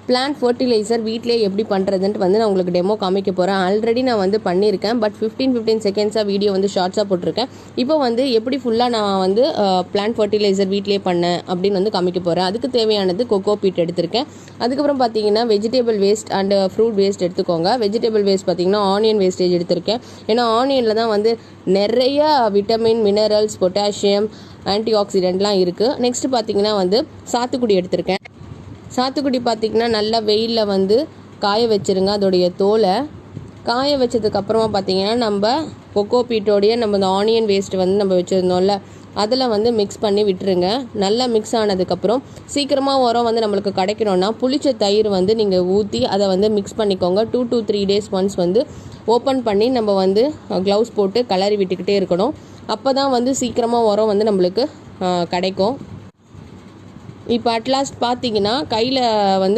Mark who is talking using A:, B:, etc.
A: Plant fertiliser வீட்டிலே எப்படி பண்ணுறதுன்ட்டு வந்து நான் உங்களுக்கு டெமோ காமிக்க போகிறேன். ஆல்ரெடி நான் வந்து பண்ணியிருக்கேன், பட் 15 செகண்ட்ஸாக வீடியோ வந்து ஷார்ட்ஸாக போட்டிருக்கேன். இப்போ வந்து எப்படி ஃபுல்லாக நான் வந்து பிளான்ட் ஃபர்டிலைசர் வீட்டிலே பண்ணேன் அப்படின்னு வந்து காமிக்க போகிறேன். அதுக்கு தேவையானது கொக்கோ பீட் எடுத்திருக்கேன். அதுக்கப்புறம் பார்த்தீங்கன்னா vegetable waste and fruit waste எடுத்துக்கோங்க. வெஜிடபிள் வேஸ்ட் பார்த்தீங்கன்னா ஆனியன் வேஸ்டேஜ் எடுத்திருக்கேன். ஏன்னா ஆனியனில் தான் வந்து நிறைய விட்டமின், மினரல்ஸ், பொட்டாசியம், ஆன்டி ஆக்சிடென்ட்லாம் இருக்குது. நெக்ஸ்ட்டு பார்த்தீங்கன்னா வந்து சாத்துக்குடி எடுத்திருக்கேன். சாத்துக்குடி பார்த்திங்கன்னா நல்லா வெயிலில் வந்து காய வச்சுருங்க. அதோடைய தோலை காய வச்சதுக்கப்புறமா பார்த்திங்கன்னா நம்ம கொக்கோ பீட்டோடைய நம்ம இந்த ஆனியன் வேஸ்ட் வந்து நம்ம வச்சுருந்தோம்ல அதில் வந்து மிக்ஸ் பண்ணி விட்டுருங்க. நல்லா மிக்ஸ் ஆனதுக்கப்புறம் சீக்கிரமாக உரம் வந்து நம்மளுக்கு கிடைக்கணும்னா புளிச்ச தயிர் வந்து நீங்கள் ஊற்றி அதை வந்து மிக்ஸ் பண்ணிக்கோங்க. 2 to 3 days ஒன்ஸ் வந்து ஓப்பன் பண்ணி நம்ம வந்து க்ளவுஸ் போட்டு கலரி விட்டுக்கிட்டே இருக்கணும். அப்போ தான் வந்து சீக்கிரமாக உரம் வந்து நம்மளுக்கு கிடைக்கும். இப்போ அட்லாஸ்ட் பார்த்தீங்கன்னா கையில் வந்து